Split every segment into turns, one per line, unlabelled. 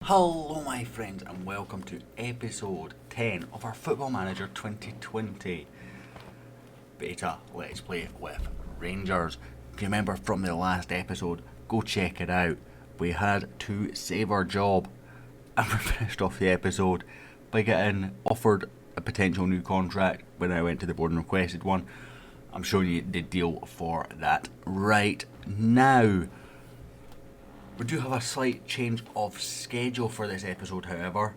Hello my friends and welcome to episode 10 of our Football Manager 2020 Beta Let's Play with Rangers. If you remember from the last episode, go check it out. We had to save our job and we finished off the episode by getting offered a potential new contract when I went to the board and requested one. I'm showing you the deal for that right now. We do have a slight change of schedule for this episode, however.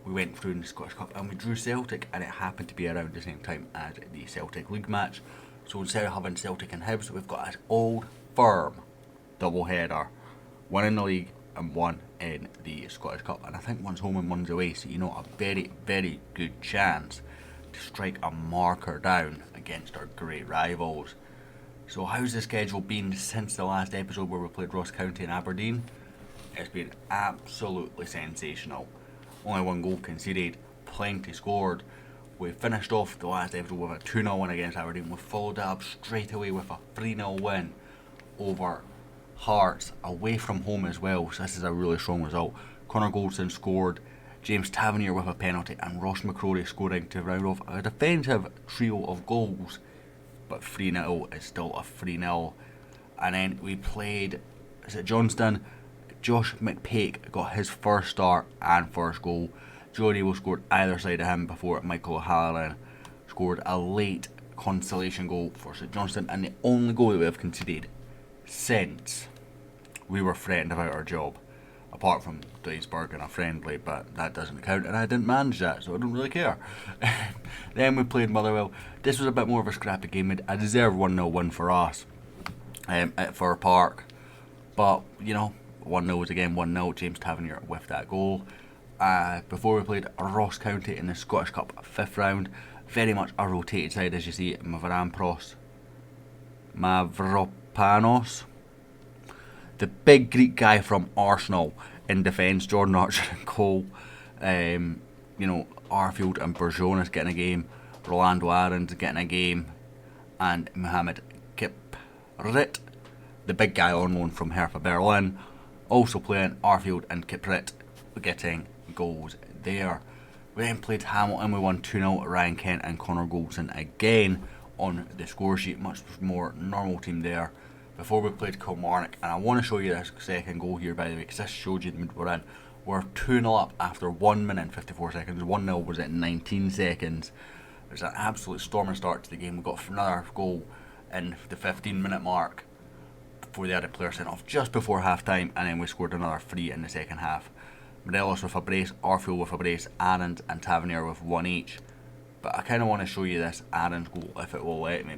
We went through in the Scottish Cup and we drew Celtic, and it happened to be around the same time as the Celtic League match. So instead of having Celtic and Hibs, we've got an old firm double header. One in the league and one in the Scottish Cup. And I think one's home and one's away, so a very, very good chance to strike a marker down against our great rivals. So how's the schedule been since the last episode where we played Ross County and Aberdeen? It's been absolutely sensational. Only one goal conceded, plenty scored. We finished off the last episode with a 2-0 win against Aberdeen. We followed that up straight away with a 3-0 win over Hearts, away from home as well, so this is a really strong result. Connor Goldson scored, James Tavernier with a penalty, and Ross McCrory scoring to round off a defensive trio of goals. But 3-0 is still a 3-0. And then we played, Johnston? Josh McPake got his first start and first goal. Joe Dable scored either side of him before Michael O'Halloran scored a late consolation goal for St Johnstone, and the only goal that we have conceded since we were threatened about our job, apart from Duisburg and a friendly, but that doesn't count and I didn't manage that, so I don't really care. Then we played Motherwell. This was a bit more of a scrappy game. I deserve 1-0 win for us at Fir Park, but 1-0 was again 1-0, James Tavernier with that goal. Before we played Ross County in the Scottish Cup 5th round, very much a rotated side, as you see. Mavropanos, the big Greek guy from Arsenal in defence, Jordan Archer and Cole, Arfield and Berjonas getting a game, Rolando Aarons getting a game, and Mohamed Kiprit, the big guy on loan from Hertha Berlin, also playing. Arfield and Kiprit getting goals there. We then played Hamilton. We won 2-0. Ryan Kent and Connor Goldson again on the score sheet. Much more normal team there. Before we played Kilmarnock, and I want to show you this second goal here, by the way, because this showed you the mood we're in. We're 2-0 up after 1 minute and 54 seconds. 1-0 was at 19 seconds. It was an absolute storming start to the game. We got another goal in the 15-minute mark before they had a player sent off just before half time, and then we scored another 3 in the second half. Morelos with a brace, Arfield with a brace, Aarons and Tavernier with one each. But I kind of want to show you this Aarons goal if it will let me,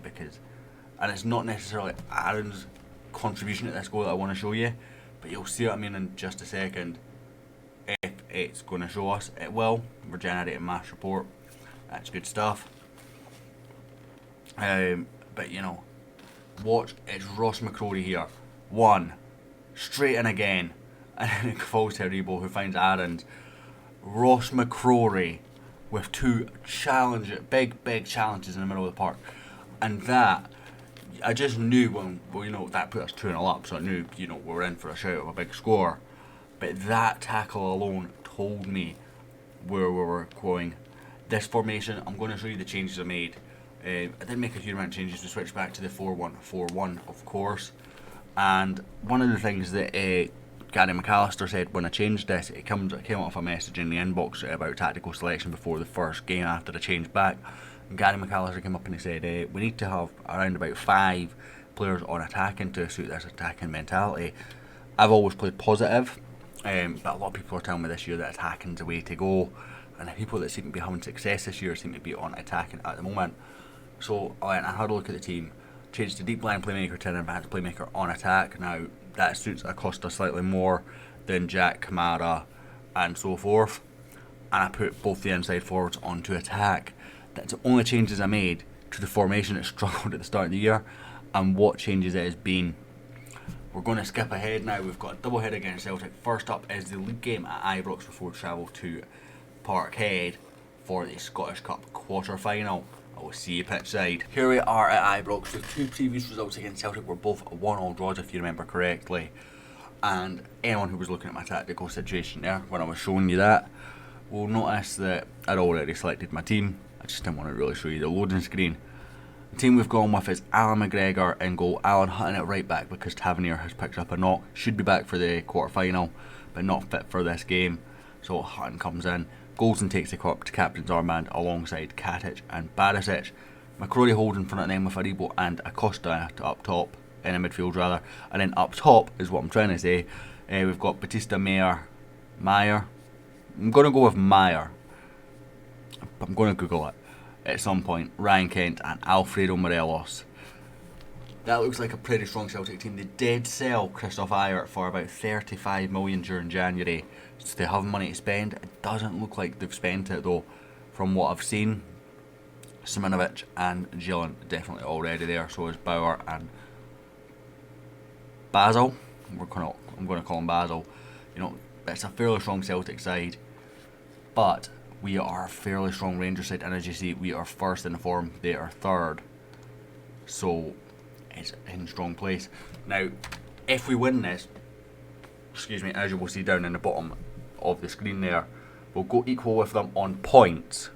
and it's not necessarily Aaron's contribution to this goal that I want to show you, but you'll see what I mean in just a second. If it's going to show us, it will. We're generating match report. That's good stuff. But watch, it's Ross McCrory here. One, straight in again, and then it falls to Rebo, who finds Aaron's. Ross McCrory with two big challenges in the middle of the park, and that. I just knew that put us 2-0 up, so I knew, we were in for a shout of a big score. But that tackle alone told me where we were going. This formation, I'm going to show you the changes I made. I did make a huge amount of changes to switch back to the 4-1-4-1, of course. And one of the things that Gary McAllister said when I changed this, it came off a message in the inbox about tactical selection before the first game after the change back. Gary McAllister came up and he said, we need to have around about 5 players on attacking to suit this attacking mentality. I've always played positive, but a lot of people are telling me this year that attacking's the way to go, and the people that seem to be having success this year seem to be on attacking at the moment. So I had a look at the team, changed the deep line playmaker to an advanced playmaker on attack. Now that suits Acosta slightly more than Jack, Kamara and so forth, and I put both the inside forwards onto attack. That's the only changes I made to the formation that struggled at the start of the year, and what changes it has been. We're going to skip ahead now. We've got a double head against Celtic. First up is the league game at Ibrox before we travel to Parkhead for the Scottish Cup quarter-final. I will see you pitch side. Here we are at Ibrox. The two previous results against Celtic were both 1-1 draws, if you remember correctly. And anyone who was looking at my tactical situation there when I was showing you that will notice that I'd already selected my team. I just didn't want to really show you the loading screen. The team we've gone with is Alan McGregor in goal, Alan Hutton at right back because Tavernier has picked up a knock, should be back for the quarter final but not fit for this game, so Hutton comes in. Goldson takes the cup to captain's armband alongside Katic and Barisic. McCrory holds in front of them with Aribo and Acosta up top, in the midfield rather, and then up top is what I'm trying to say. We've got Batista Meyer. I'm going to go with Meyer. I'm going to Google it at some point. Ryan Kent and Alfredo Morelos. That looks like a pretty strong Celtic team. They did sell Christoph Ayert for about 35 million during January, so they have money to spend. It doesn't look like they've spent it though, from what I've seen. Siminovic and Gillen definitely already there, so is Bauer and Basil. I'm going to call him Basil. You know, it's a fairly strong Celtic side, but we are a fairly strong Rangers side, and as you see, we are first in the form, they are third. So it's in strong place. Now, if we win this, as you will see down in the bottom of the screen there, we'll go equal with them on points,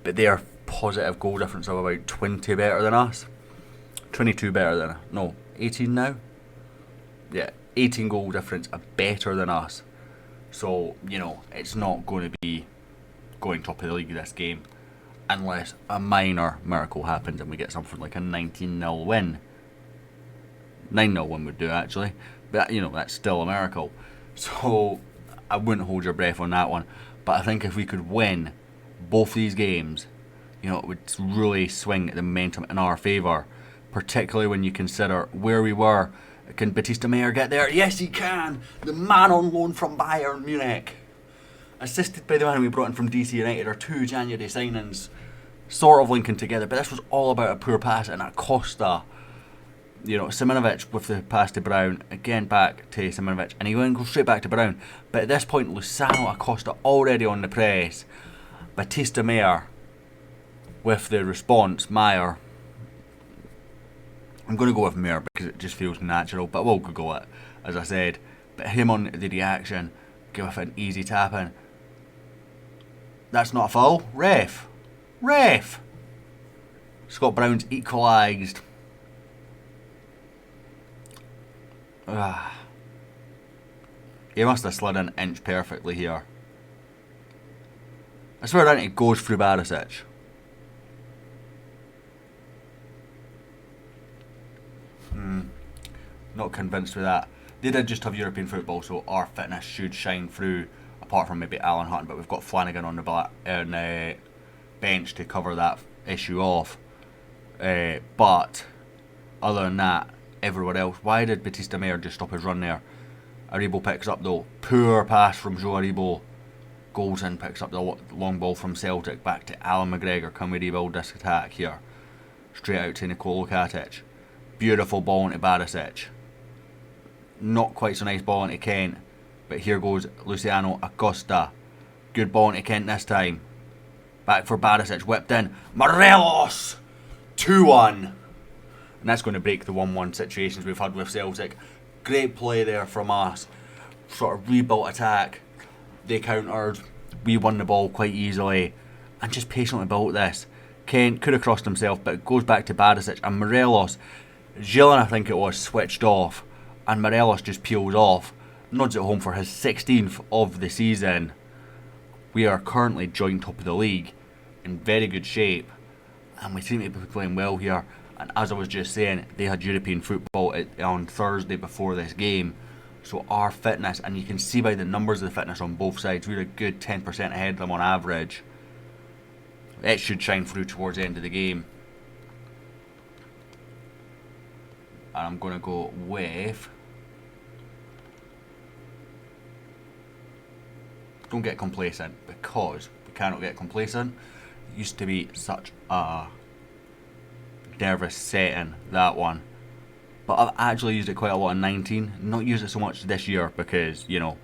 but they are positive goal difference of about 20 better than us. 22 better than, no, 18 now? Yeah, 18 goal difference are better than us. So, you know, it's not going to be going top of the league this game unless a minor miracle happens and we get something like a 19-0 win. 9-0 win would do actually, but you know, that's still a miracle. So I wouldn't hold your breath on that one, but I think if we could win both these games, you know, it would really swing the momentum in our favour, particularly when you consider where we were. Can Batista Meyer get there? Yes, he can! The man on loan from Bayern Munich. Assisted by the man we brought in from DC United, our 2 January signings, sort of linking together, but this was all about a poor pass and Acosta. You know, Siminovic with the pass to Brown, again back to Siminovic, and he went go straight back to Brown. But at this point, Luciano Acosta already on the press. Batista Meyer with the response, Meyer. I'm going to go with Meyer because it just feels natural, but we'll Google it, as I said. But him on the reaction, give it an easy tap in. That's not a foul. Ref. Scott Brown's equalised. He must have slid an inch perfectly here. I swear it goes through Barisic. Not convinced with that. They did just have European football, so our fitness should shine through, apart from maybe Alan Hutton, but we've got Flanagan on the bench to cover that issue off. But other than that, everywhere else. Why did Batista Meyer just stop his run there? Aribo picks up though. Poor pass from Joe Aribo. Goldson picks up the long ball from Celtic back to Alan McGregor. Can we rebuild this attack here? Straight out to Nikola Katic. Beautiful ball into Barisic. Not quite so nice ball into Kent, but here goes Luciano Acosta. Good ball into Kent this time. Back for Barisic, whipped in. Morelos! 2-1. And that's going to break the 1-1 situations we've had with Celtic. Great play there from us. Sort of rebuilt attack. They countered. We won the ball quite easily. And just patiently built this. Kent could have crossed himself, but it goes back to Barisic. And Morelos, Gillen I think it was, switched off. And Morelos just peels off. Nods it home for his 16th of the season. We are currently joint top of the league. In very good shape. And we seem to be playing well here. And as I was just saying, they had European football on Thursday before this game. So our fitness, and you can see by the numbers of the fitness on both sides, we're a good 10% ahead of them on average. It should shine through towards the end of the game. And I'm going to go with... Don't get complacent, because we cannot get complacent. It used to be such a nervous setting, that one. But I've actually used it quite a lot in 19. Not used it so much this year because, you know,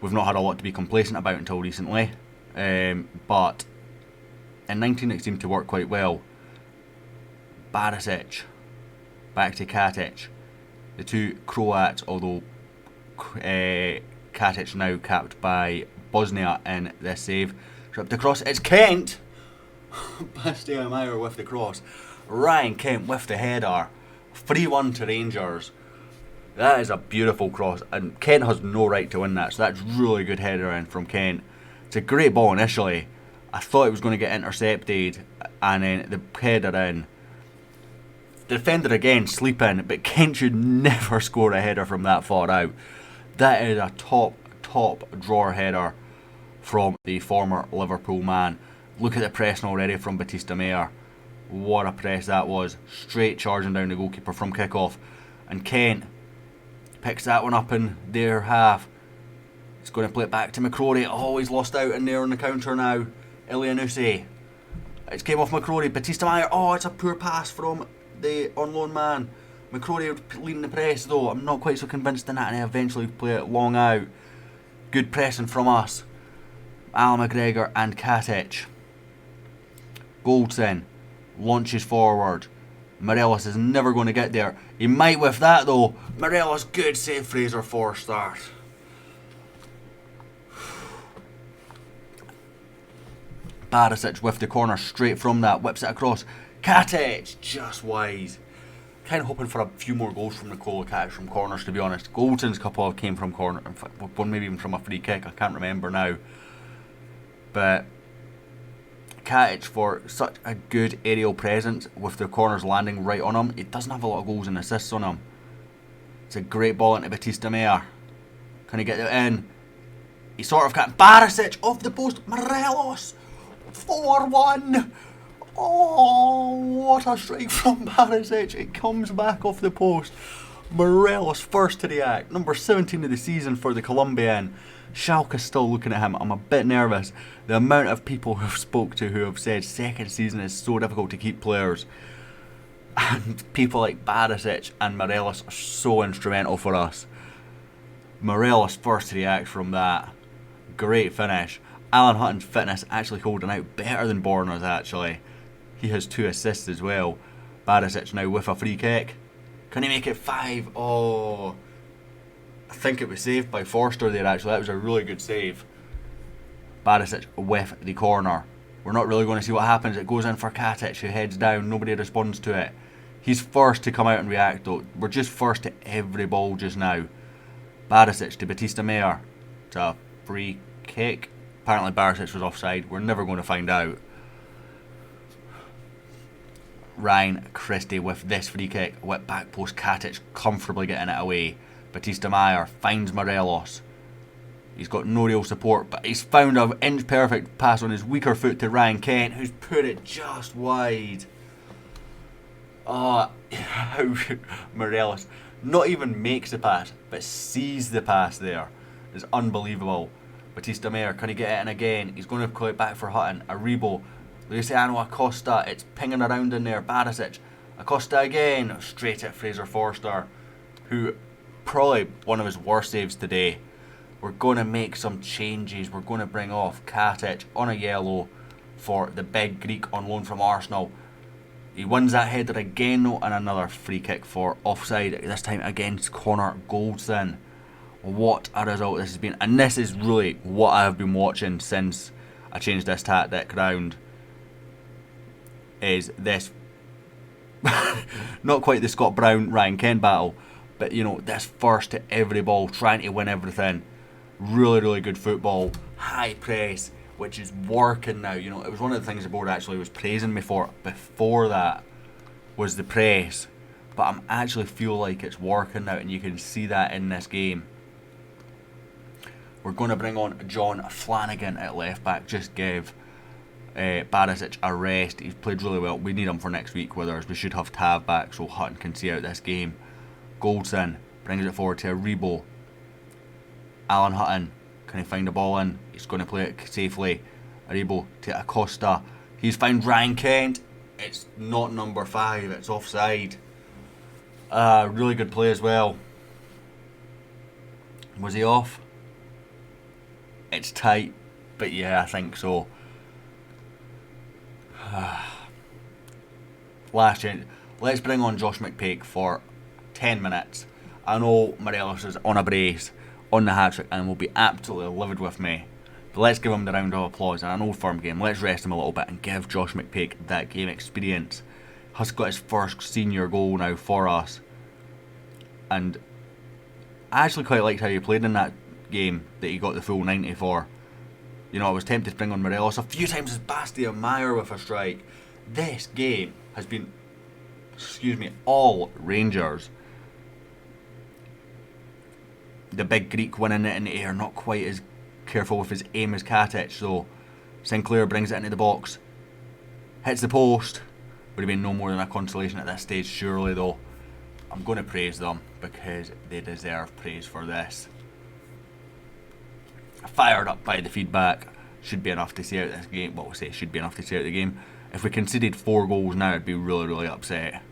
we've not had a lot to be complacent about until recently. But in 19 it seemed to work quite well. Barisic, back to Katic. The two Croats, although Katic now capped by Bosnia in this save. Tripped across. It's Kent. Bastian with the cross. Ryan Kent with the header. 3-1 to Rangers. That is a beautiful cross, and Kent has no right to win that, so that's really good header in from Kent. It's a great ball initially. I thought it was going to get intercepted, and then the header in. The defender again sleeping, but Kent should never score a header from that far out. That is a top drawer header from the former Liverpool man. Look at the pressing already from Batista Mayer. What a press that was. Straight charging down the goalkeeper from kick-off. And Kent picks that one up in their half. He's going to play it back to McCrory. Oh, he's lost out in there on the counter now. Ilianusi. It's came off McCrory. Batista Mayer. Oh, it's a poor pass from the on loan man. McCrory leading the press though. I'm not quite so convinced in that, and they eventually play it long out. Good pressing from us. Alan McGregor and Katic. Goldson launches forward. Morelos is never going to get there. He might with that though. Morelos, good save. Fraser Forster. Barisic with the corner straight from that. Whips it across. Katic just wide. Kind of hoping for a few more goals from Nikola Katic from corners, to be honest. Goldson's couple came from corner. In fact, one maybe even from a free kick. I can't remember now. But Katic, for such a good aerial presence with the corners landing right on him, he doesn't have a lot of goals and assists on him. It's a great ball into Batista Mayer. Can he get it in? He sort of can't. Barisic off the post. Morelos 4-1. Oh, what a strike from Barisic. It comes back off the post. Morelos first to react. Number 17 of the season for the Colombian. Schalke's still looking at him. I'm a bit nervous. The amount of people who I've spoke to who have said second season is so difficult to keep players. And people like Barisic and Morelos are so instrumental for us. Morelos first to react from that. Great finish. Alan Hutton's fitness actually holding out better than Borner's actually. He has 2 assists as well. Barisic now with a free kick. Can he make it 5? Oh, I think it was saved by Forster there actually. That was a really good save. Barisic with the corner. We're not really going to see what happens. It goes in for Katic, who heads down. Nobody responds to it. He's first to come out and react though. We're just first to every ball just now. Barisic to Batista Mayer. It's a free kick. Apparently Barisic was offside. We're never going to find out. Ryan Christie with this free kick. Whip back post. Katic comfortably getting it away. Batista Mayer finds Morelos. He's got no real support, but he's found an inch perfect pass on his weaker foot to Ryan Kent, who's put it just wide. Oh, how Morelos not even makes the pass, but sees the pass there. It's unbelievable. Batista Mayer, can he get it in again? He's going to play it back for Hutton. Aribo. Luciano Acosta, it's pinging around in there. Barisic. Acosta again. Straight at Fraser Forster, who probably one of his worst saves today. We're going to make some changes. We're going to bring off Katic on a yellow for the big Greek on loan from Arsenal. He wins that header again though, and another free kick for offside, this time against Connor Goldson. What a result this has been. And this is really what I have been watching since I changed this tactic round. Is this not quite the Scott Brown Ryan Kent battle, but you know, this first to every ball, trying to win everything. Really good football, high press, which is working now. You know, it was one of the things the board actually was praising me for before that, was the press, but I'm actually feel like it's working now, and you can see that in this game. We're going to bring on John Flanagan at left back. Just give Barisic a rest. He's played really well. We need him for next week, whereas we should have Tav back so Hutton can see out this game. Goldson brings it forward to Aribo. Alan Hutton, can he find the ball in? He's going to play it safely. Aribo to Acosta. He's found Ryan Kent. It's not number 5, it's offside. Really good play as well. Was he off? It's tight, but yeah, I think so. Last chance. Let's bring on Josh McPake for 10 minutes. I know Morelos is on a brace, on the hat-trick and will be absolutely livid with me. But let's give him the round of applause in an Old Firm game. Let's rest him a little bit and give Josh McPake that game experience. Has got his first senior goal now for us. And I actually quite liked how he played in that game that he got the full 90 for. You know, I was tempted to bring on Morelos a few times as Bastien Meyer with a strike. This game has been, all Rangers. The big Greek winning it in the air, not quite as careful with his aim as Katic, so Sinclair brings it into the box, hits the post. Would have been no more than a consolation at this stage, surely, though. I'm going to praise them because they deserve praise for this. Fired up by the feedback, should be enough to see out this game. Well, we'll say should be enough to see out the game. If we conceded 4 goals now, I'd be really, really upset.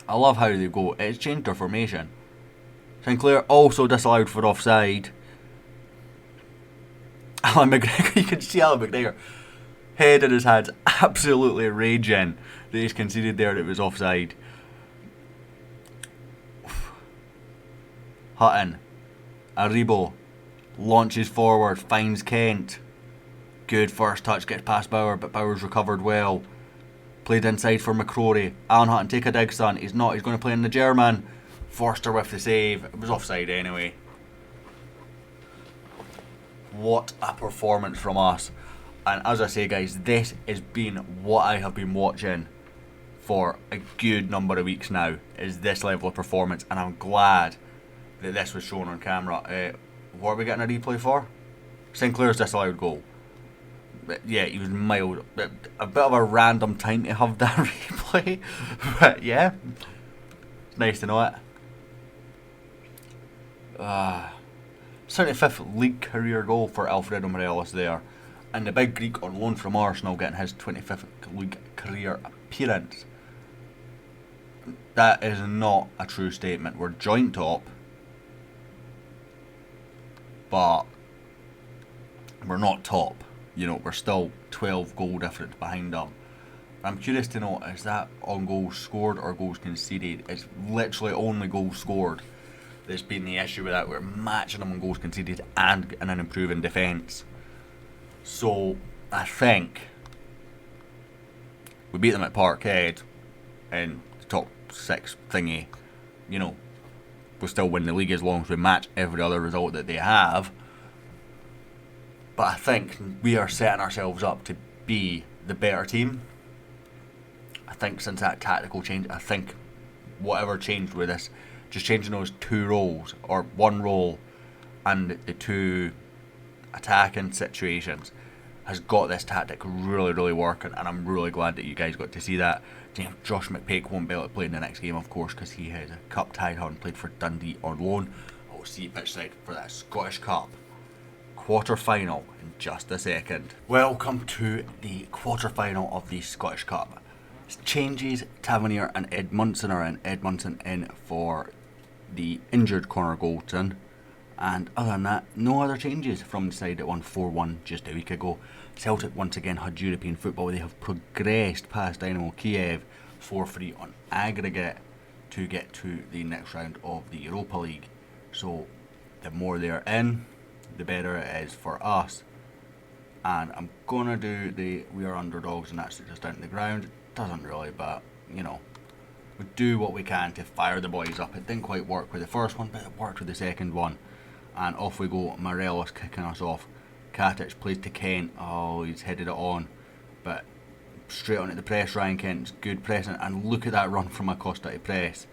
I love how they go. It's changed their formation. Sinclair also disallowed for offside. Alan McGregor, you can see Alan McGregor, head in his hands, absolutely raging that he's conceded there that it was offside. Hutton, Aribo, launches forward, finds Kent. Good first touch, gets past Bauer, but Bauer's recovered well. Played inside for McCrory. Alan Hutton, take a dig, son. He's not, he's going to play in the German. Forster with the save. It was offside anyway. What a performance from us. And as I say, guys, this has been what I have been watching for a good number of weeks now, is this level of performance, and I'm glad that this was shown on camera. What are we getting a replay for? Sinclair's disallowed goal. But yeah, he was mild. A bit of a random time to have that replay, but yeah, it's nice to know it. 75th league career goal for Alfredo Morelos there. And the big Greek on loan from Arsenal getting his 25th league career appearance. That is not a true statement. We're joint top, but we're not top. You know, we're still 12 goal difference behind them. I'm curious to know, is that on goals scored or goals conceded? It's literally only goals scored that's been the issue with that. We're matching them on goals conceded and in an improving defence. So I think we beat them at Parkhead in the top 6 thingy. You know, we'll still win the league as long as we match every other result that they have. But I think we are setting ourselves up to be the better team. I think since that tactical change, I think whatever changed with this, just changing those 2 roles, or 1 role and the 2 attacking situations, has got this tactic really, really working, and I'm really glad that you guys got to see that. Josh McPake won't be able to play in the next game, of course, because he has a cup tie and played for Dundee on loan. I'll see you pitch side for that Scottish Cup quarter-final in just a second. Welcome to the quarter-final of the Scottish Cup. Changes, Tavernier and Edmundson are in. Edmundson in for the injured Connor Goldson. And other than that, no other changes from the side that won 4-1 just a week ago. Celtic once again had European football. They have progressed past Dynamo Kiev 4-3 on aggregate to get to the next round of the Europa League. So the more they're in, the better it is for us. And I'm going to do the we are underdogs and that's just down to the ground. Doesn't really, but you know, we do what we can to fire the boys up. It didn't quite work with the first one, but it worked with the second one. And off we go. Morelos kicking us off. Katic plays to Kent. Oh, he's headed it on, but straight on at the press. Ryan Kent's good pressing, and look at that run from Acosta to press.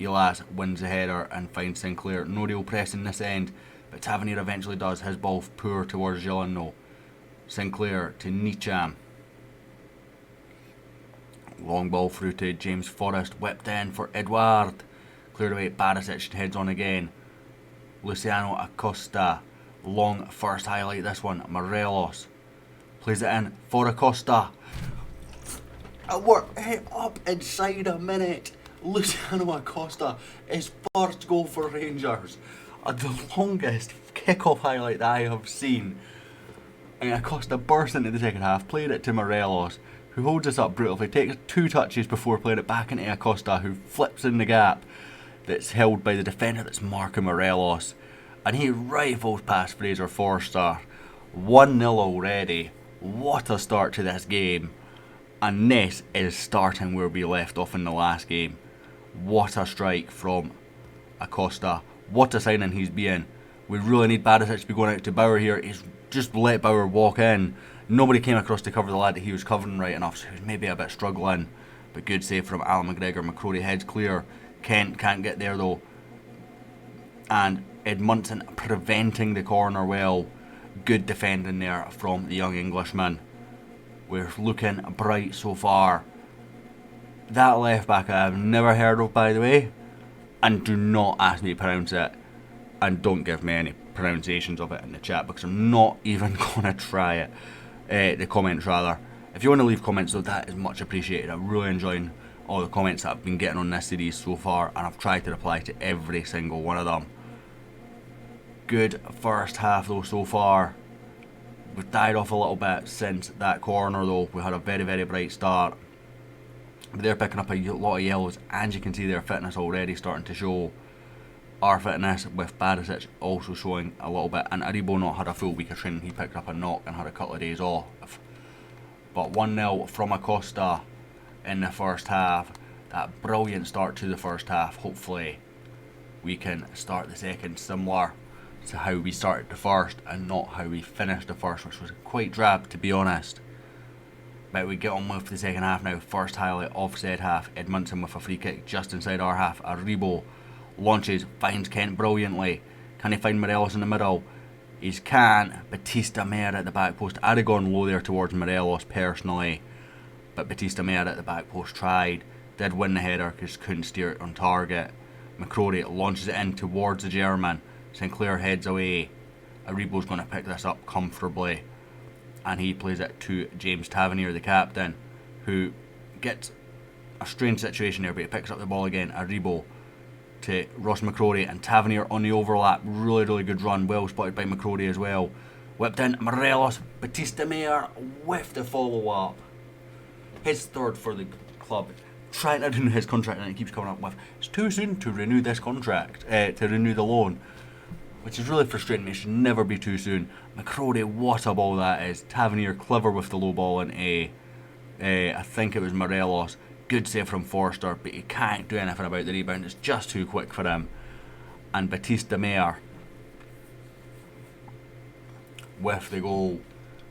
Elias wins the header and finds Sinclair. No real pressing this end, but Tavernier eventually does. His ball poor towards Gillen. Sinclair to Nicham. Long ball through to James Forrest, whipped in for Edouard. Cleared away, Barisic heads on again. Luciano Acosta, long first highlight this one. Morelos plays it in for Acosta. We're up inside a minute. Luciano Acosta, his first goal for Rangers. The longest kick-off highlight that I have seen. And Acosta burst into the second half, played it to Morelos, who holds us up brutally, takes 2 touches before playing it back into Acosta, who flips in the gap. that's held by the defender, that's Marco Morelos, and he rifles past Fraser Forster. 1-0 already. What a start to this game. And this is starting where we left off in the last game. What a strike from Acosta. What a signing he's been. We really need Barisic to be going out to Bauer here. He's just let Bauer walk in. Nobody came across to cover the lad that he was covering right enough, so he was maybe a bit struggling. But good save from Alan McGregor. McCrory heads clear. Kent can't get there though. And Edmundson preventing the corner well. Good defending there from the young Englishman. We're looking bright so far. That left back I have never heard of, by the way. And do not ask me to pronounce it. And don't give me any pronunciations of it in the chat, because I'm not even going to try it. The comments rather. If you want to leave comments though, that is much appreciated. I'm really enjoying all the comments that I've been getting on this series so far, and I've tried to reply to every single one of them. Good first half though so far. We've died off a little bit since that corner though. We had a very, very bright start. But they're picking up a lot of yellows, and you can see their fitness already starting to show. Our fitness with Barisic also showing a little bit, and Aribo not had a full week of training. He picked up a knock and had a couple of days off. But 1-0 from Acosta in the first half. That brilliant start to the first half. Hopefully we can start the second similar to how we started the first, and not how we finished the first, which was quite drab to be honest. But we get on with the second half now. First highlight of said half. Edmundson with a free kick just inside our half. Aribo launches, finds Kent brilliantly. Can he find Morelos in the middle? He can. Batista Meyer at the back post. I'd have gone low there towards Morelos personally, but Batista Meyer at the back post tried. Did win the header because couldn't steer it on target. McCrory launches it in towards the German. Sinclair heads away. Aribo's going to pick this up comfortably, and he plays it to James Tavernier, the captain, who gets a strange situation there, but he picks up the ball again. Aribo to Ross McCrory, and Tavernier on the overlap. Really, really good run. Well spotted by McCrory as well. Whipped in. Morelos. Batista Meyer with the follow-up. His third for the club. Trying to renew his contract, and it keeps coming up with, it's too soon to renew this contract, to renew the loan. Which is really frustrating. It should never be too soon. McCrory, what a ball that is. Tavernier clever with the low ball into, I think it was Morelos. Good save from Forster, but he can't do anything about the rebound. It's just too quick for him. And Batista Meyer with the goal.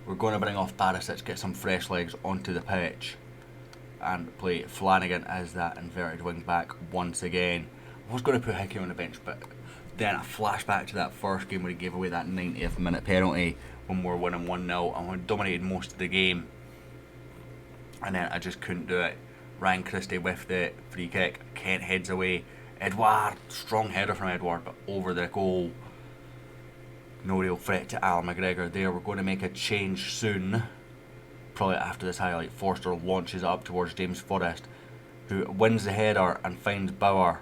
We're going to bring off Barisic, get some fresh legs onto the pitch, and play Flanagan as that inverted wing back once again. I was going to put Hickey on the bench, but then a flashback to that first game where he gave away that 90th minute penalty when we were winning 1-0 and we dominated most of the game. And then I just couldn't do it. Ryan Christie with the free kick. Kent heads away. Edouard, strong header from Edouard, but over the goal. No real threat to Al McGregor there. We're going to make a change soon. Probably after this highlight. Forster launches it up towards James Forrest, who wins the header and finds Bauer.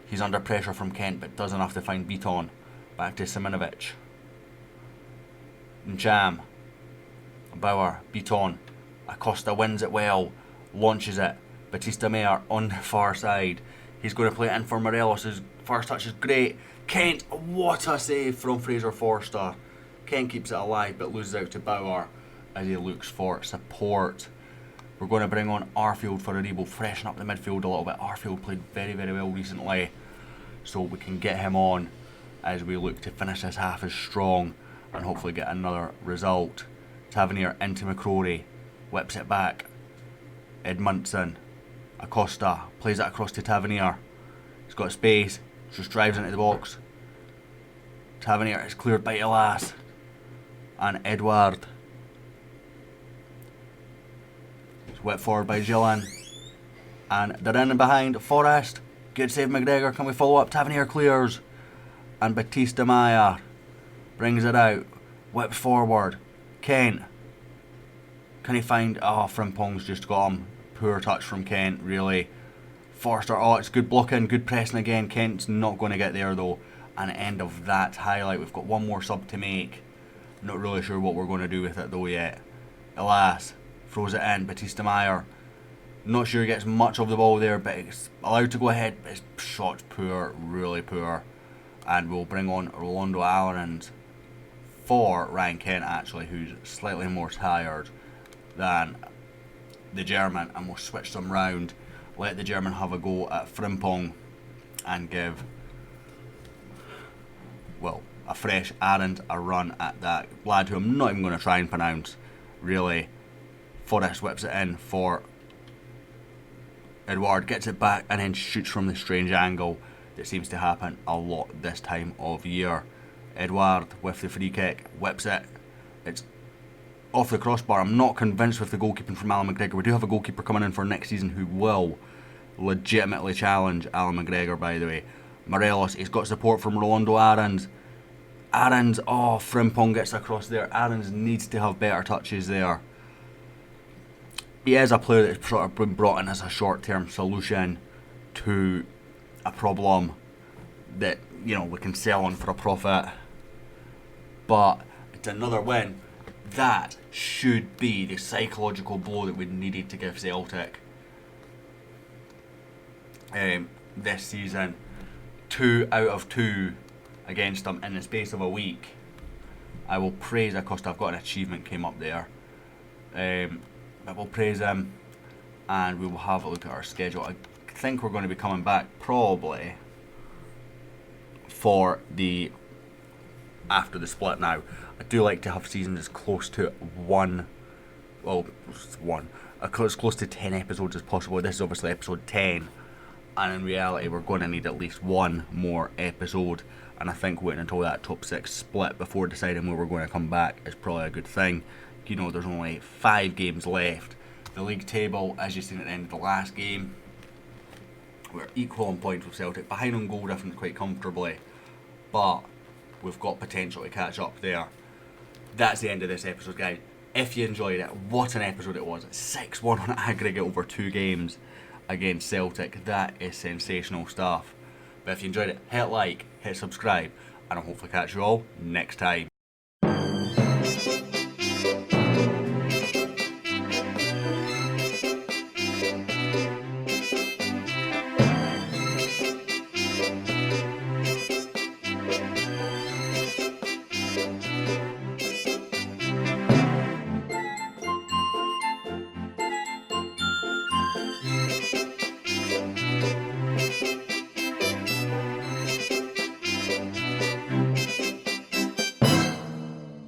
He's under pressure from Kent, but does enough to find Beaton. Back to Siminovic. Njam. Bauer. Beaton. Acosta wins it well. Launches it. Batista Meyer on the far side. He's going to play it in for Morelos. His first touch is great. Kent. What a save from Fraser Forster. Kent keeps it alive, but loses out to Bauer as he looks for support. We're going to bring on Arfield for Aribo, freshen up the midfield a little bit. Arfield played very, very well recently, so we can get him on as we look to finish this half as strong and hopefully get another result. Tavernier into McCrory, whips it back. Edmundson, Acosta plays it across to Tavernier. He's got space, just drives into the box. Tavernier is cleared by Elas and Edouard. Whipped forward by Gillan, and they're in and behind. Forrest, good save McGregor. Can we follow up? Tavernier clears, and Batista Meyer brings it out. Whips forward. Kent, can he find? Oh, Frimpong's just got him. Poor touch from Kent, really. Forster, oh, it's good blocking, good pressing again. Kent's not going to get there though. And end of that highlight. We've got one more sub to make. Not really sure what we're going to do with it though yet. Alas. Throws it in. Batista Meyer Not sure he gets much of the ball there, but it's allowed to go ahead. But his shot's poor, really poor. And we'll bring on Rolando Alvarez for Ryan Kent, actually, who's slightly more tired than the German. And we'll switch them round, let the German have a go at Frimpong, and give, well, a fresh Arendt a run at that lad who I'm not even going to try and pronounce, really. Forrest whips it in for Edouard, gets it back and then shoots from the strange angle that seems to happen a lot this time of year. Edouard with the free kick, whips it. It's off the crossbar. I'm not convinced with the goalkeeping from Alan McGregor. We do have a goalkeeper coming in for next season who will legitimately challenge Alan McGregor, by the way. Morelos, he's got support from Rolando Aarons. Aarons, oh, Frimpong gets across there. Aarons needs to have better touches there. He is a player that's sort of been brought in as a short-term solution to a problem that, you know, we can sell on for a profit. But it's another win. That should be the psychological blow that we needed to give Celtic this season. 2 out of 2 against them in the space of a week. I will praise Acosta. I've got an achievement came up there. I will praise him, and we will have a look at our schedule. I think we're going to be coming back probably for the after the split now. I do like to have seasons as close to as close to 10 episodes as possible. This is obviously episode 10, and in reality we're going to need at least one more episode, and I think waiting until that top 6 split before deciding where we're going to come back is probably a good thing. You know, there's only 5 games left. The league table, as you've seen at the end of the last game, we're equal on points with Celtic, behind on goal difference quite comfortably, but we've got potential to catch up there. That's the end of this episode, guys. If you enjoyed it, what an episode it was. 6-1 on aggregate over 2 games against Celtic. That is sensational stuff. But if you enjoyed it, hit like, hit subscribe, and I'll hopefully catch you all next time.